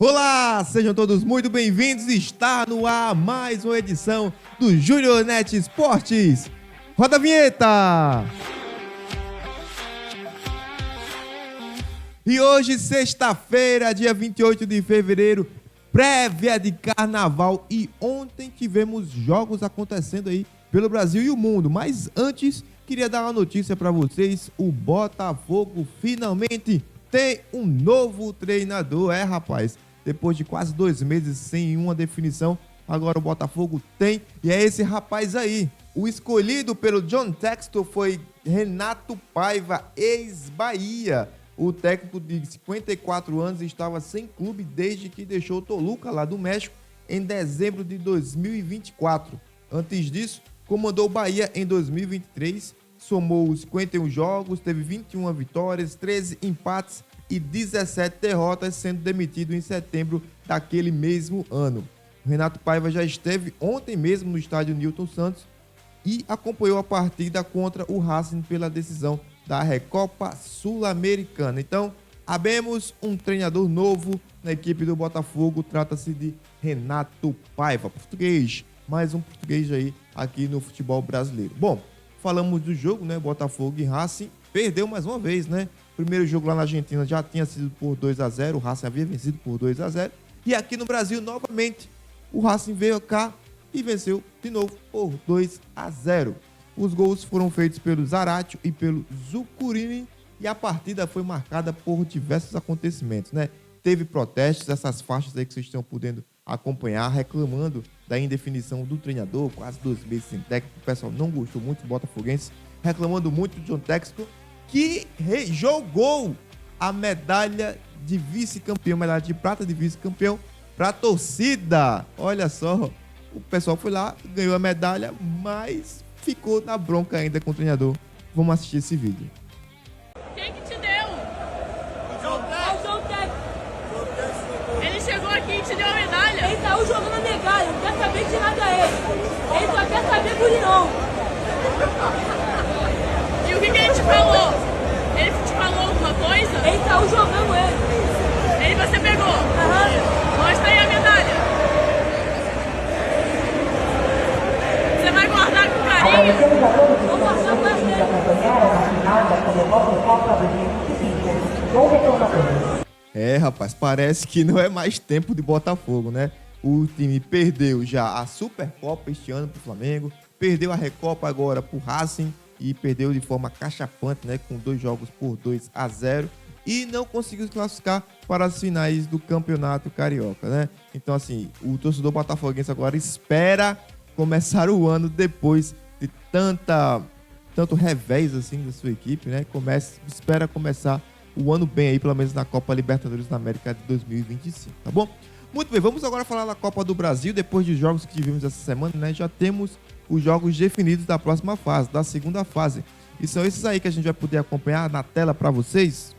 Olá, sejam todos muito bem-vindos. Está no ar mais uma edição do Júnior Net Esportes. Roda a vinheta! E hoje, sexta-feira, dia 28 de fevereiro, prévia de carnaval. E ontem tivemos jogos acontecendo aí pelo Brasil e o mundo. Mas antes, queria dar uma notícia para vocês. O Botafogo finalmente tem um novo treinador. Rapaz, depois de quase 2 meses sem uma definição, agora o Botafogo tem. E é esse rapaz aí. O escolhido pelo John Textor foi Renato Paiva, ex-Bahia. O técnico de 54 anos estava sem clube desde que deixou o Toluca, lá do México, em dezembro de 2024. Antes disso, comandou o Bahia em 2023, somou 51 jogos, teve 21 vitórias, 13 empates e 17 derrotas, sendo demitido em setembro daquele mesmo ano. O Renato Paiva já esteve ontem mesmo no estádio Newton Santos e acompanhou a partida contra o Racing pela decisão da Recopa Sul-Americana. Então, abemos um treinador novo na equipe do Botafogo. Trata-se de Renato Paiva, português. Mais um português aí aqui no futebol brasileiro. Bom, falamos do jogo, né? Botafogo e Racing. Perdeu mais uma vez, né? Primeiro jogo lá na Argentina já tinha sido por 2-0. O Racing havia vencido por 2-0. E aqui no Brasil, novamente, o Racing veio cá e venceu de novo por 2-0. Os gols foram feitos pelo Zaratio e pelo Zucurini e a partida foi marcada por diversos acontecimentos, né? Teve protestos, essas faixas aí que vocês estão podendo acompanhar, reclamando da indefinição do treinador, quase 2 meses sem técnico. O pessoal não gostou muito do botafoguense, reclamando muito do John Textor, que jogou a medalha de vice-campeão, medalha de prata de vice-campeão para a torcida. Olha só, o pessoal foi lá, ganhou a medalha, mas ficou na bronca ainda com o treinador. Vamos assistir esse vídeo. Quem que te deu? O João Técnico. Ele chegou aqui e te deu a medalha? Ele tá jogando a medalha, não quer saber de nada ele. Ele só quer saber do Leão. E o que ele te falou? Ele te falou alguma coisa? Ele tá jogando ele. Ele você pegou? Aham. Mostra aí a medalha. Você vai guardar com carinho? Vou passar pra ele. Rapaz, parece que não é mais tempo de Botafogo, né? O time perdeu já a Supercopa este ano pro Flamengo, perdeu a Recopa agora pro Racing e perdeu de forma cachapante, né? Com 2 jogos por 2-0 e não conseguiu se classificar para as finais do Campeonato Carioca, né? Então, assim, o torcedor botafoguense agora espera começar o ano depois de tanto revés assim da sua equipe, né? Espera começar o ano bem aí, pelo menos na Copa Libertadores da América de 2025, tá bom? Muito bem, vamos agora falar da Copa do Brasil. Depois dos jogos que tivemos essa semana, né? Já temos os jogos definidos da próxima fase, da segunda fase. E são esses aí que a gente vai poder acompanhar na tela para vocês.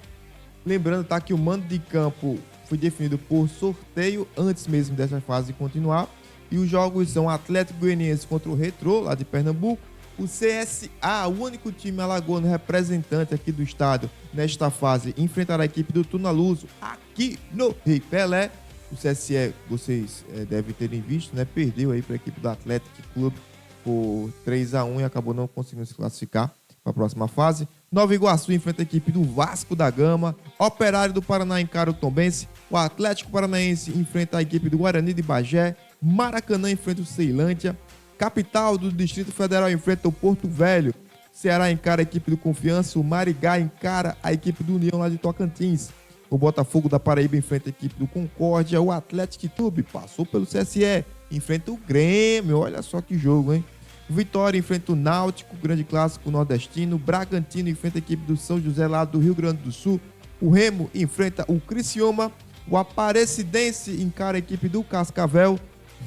Lembrando, tá, que o mando de campo foi definido por sorteio antes mesmo dessa fase continuar. E os jogos são Atlético Goianiense contra o Retrô, lá de Pernambuco. O CSA, o único time alagoano representante aqui do estado nesta fase, enfrentará a equipe do Tunaluso aqui no Rei Pelé. O CSE, vocês devem terem visto, né? Perdeu aí para a equipe do Atlético Clube por 3-1 e acabou não conseguindo se classificar para a próxima fase. Nova Iguaçu enfrenta a equipe do Vasco da Gama. Operário do Paraná encara o Tombense. O Atlético Paranaense enfrenta a equipe do Guarani de Bagé. Maracanã enfrenta o Ceilândia. Capital do Distrito Federal enfrenta o Porto Velho. Ceará encara a equipe do Confiança. O Marigá encara a equipe do União lá de Tocantins. O Botafogo da Paraíba enfrenta a equipe do Concórdia. O Atlético Clube passou pelo CSE. Enfrenta o Grêmio. Olha só que jogo, hein? O Vitória enfrenta o Náutico, grande clássico nordestino. O Bragantino enfrenta a equipe do São José lá do Rio Grande do Sul. O Remo enfrenta o Criciúma. O Aparecidense encara a equipe do Cascavel.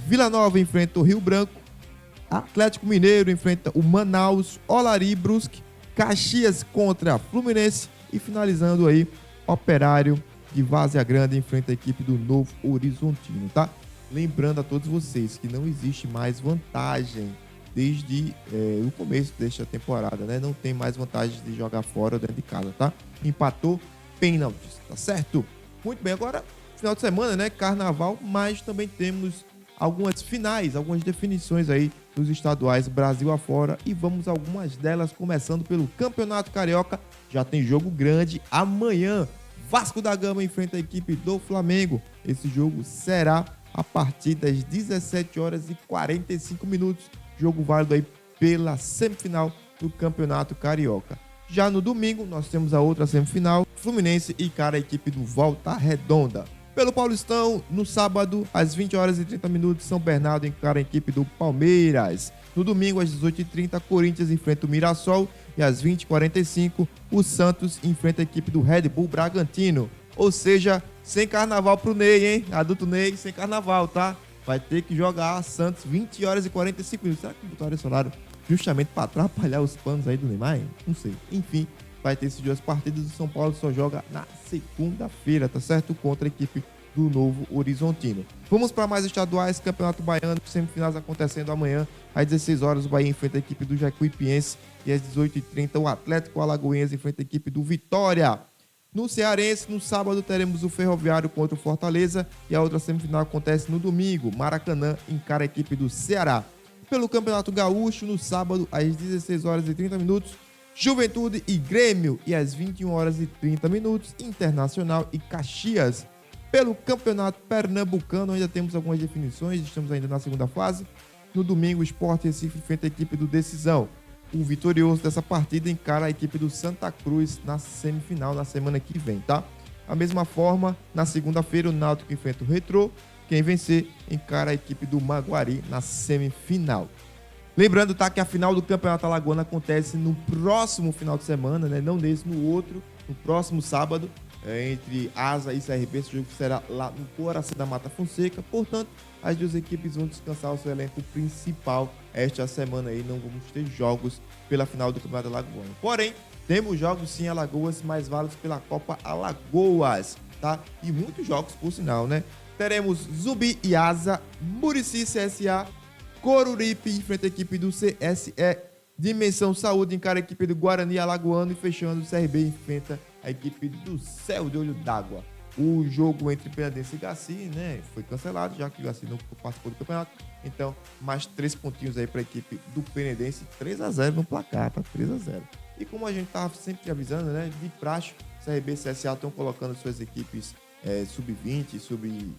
Vila Nova enfrenta o Rio Branco. Atlético Mineiro enfrenta o Manaus. Olari Brusque. Caxias contra Fluminense. E finalizando aí, Operário de Várzea Grande enfrenta a equipe do Novo Horizontino, tá? Lembrando a todos vocês que não existe mais vantagem desde o começo desta temporada, né? Não tem mais vantagem de jogar fora ou dentro de casa, tá? Empatou, pênaltis, tá certo? Muito bem, agora final de semana, né? Carnaval, mas também temos algumas finais, algumas definições aí dos estaduais Brasil afora e vamos a algumas delas, começando pelo Campeonato Carioca. Já tem jogo grande amanhã. Vasco da Gama enfrenta a equipe do Flamengo. Esse jogo será a partir das 17 horas e 45 minutos. Jogo válido aí pela semifinal do Campeonato Carioca. Já no domingo, nós temos a outra semifinal. Fluminense encara a equipe do Volta Redonda. Pelo Paulistão, no sábado, às 20 horas e 30 minutos, São Bernardo encara a equipe do Palmeiras. No domingo, às 18h30, Corinthians enfrenta o Mirassol. E às 20h45, o Santos enfrenta a equipe do Red Bull Bragantino. Ou seja, sem carnaval pro Ney, hein? Adulto Ney, sem carnaval, tá? Vai ter que jogar Santos 20 horas e 45 minutos. Será que botaram esse horário justamente para atrapalhar os planos aí do Neymar? Não sei. Enfim, vai ter esses duas partidas. O São Paulo só joga na segunda-feira, tá certo? Contra a equipe do Novo Horizontino. Vamos para mais estaduais. Campeonato Baiano, semifinais acontecendo amanhã. Às 16 horas, o Bahia enfrenta a equipe do Jacuipiense. E às 18h30, o Atlético Alagoense enfrenta a equipe do Vitória. No Cearense, no sábado, teremos o Ferroviário contra o Fortaleza. E a outra semifinal acontece no domingo. Maracanã encara a equipe do Ceará. Pelo Campeonato Gaúcho, no sábado, às 16 horas e 30 minutos, Juventude e Grêmio. E às 21 horas e 30 minutos, Internacional e Caxias. Pelo Campeonato Pernambucano, ainda temos algumas definições. Estamos ainda na segunda fase. No domingo, o Sport Recife enfrenta a equipe do Decisão. O vitorioso dessa partida encara a equipe do Santa Cruz na semifinal na semana que vem, tá? Da mesma forma, na segunda-feira, o Náutico enfrenta o Retrô. Quem vencer encara a equipe do Maguari na semifinal. Lembrando, tá, que a final do Campeonato Alagoano acontece no próximo final de semana, né? Não nesse, no outro, no próximo sábado, entre Asa e CRB. Esse jogo será lá no coração da Mata Fonseca. Portanto, as duas equipes vão descansar o seu elenco principal esta semana aí. Não vamos ter jogos pela final do Campeonato Alagoano. Porém, temos jogos sim em Alagoas, mais válidos pela Copa Alagoas, tá? E muitos jogos, por sinal, né? Teremos Zumbi e Asa, Murici CSA, Coruripe enfrenta a equipe do CSE, Dimensão Saúde encara a equipe do Guarani Alagoano e fechando o CRB enfrenta a equipe do Céu de Olho d'Água. O jogo entre Penadense e Gaci, né, foi cancelado, já que o Gaci não participou do campeonato. Então, mais 3 pontinhos aí para a equipe do Penadense, 3-0 no placar, tá? 3-0. E como a gente tava sempre avisando, né, de praxe, CRB e CSA estão colocando suas equipes sub-20,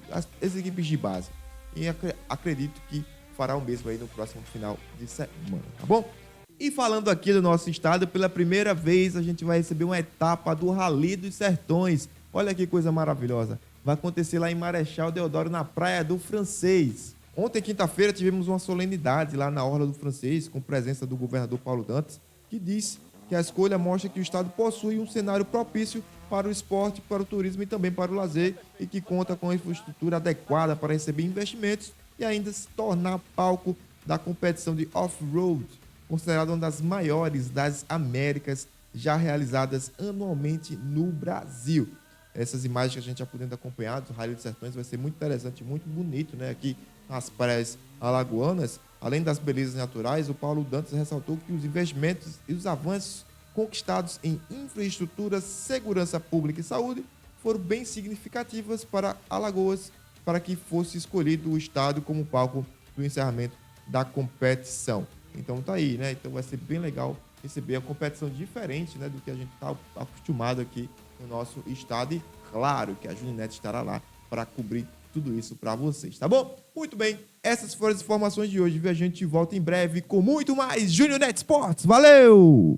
as equipes de base. E acredito que fará o mesmo aí no próximo final de semana, tá bom? E falando aqui do nosso estado, pela primeira vez a gente vai receber uma etapa do Rally dos Sertões. Olha que coisa maravilhosa. Vai acontecer lá em Marechal Deodoro, na Praia do Francês. Ontem, quinta-feira, tivemos uma solenidade lá na Orla do Francês, com presença do governador Paulo Dantas, que disse que a escolha mostra que o estado possui um cenário propício para o esporte, para o turismo e também para o lazer, e que conta com a infraestrutura adequada para receber investimentos e ainda se tornar palco da competição de off-road, considerada uma das maiores das Américas, já realizadas anualmente no Brasil. Essas imagens que a gente já podendo acompanhar do Rally dos Sertões vai ser muito interessante, muito bonito, né? Aqui nas praias alagoanas, além das belezas naturais, o Paulo Dantas ressaltou que os investimentos e os avanços conquistados em infraestrutura, segurança pública e saúde foram bem significativas para Alagoas, para que fosse escolhido o estado como palco do encerramento da competição. Então tá aí, né? Então vai ser bem legal receber a competição diferente, né, do que a gente está acostumado aqui no nosso estado. E claro que a Juninete estará lá para cobrir tudo isso para vocês, tá bom? Muito bem, essas foram as informações de hoje, viu? A gente volta em breve com muito mais Junior Net Sports. Valeu!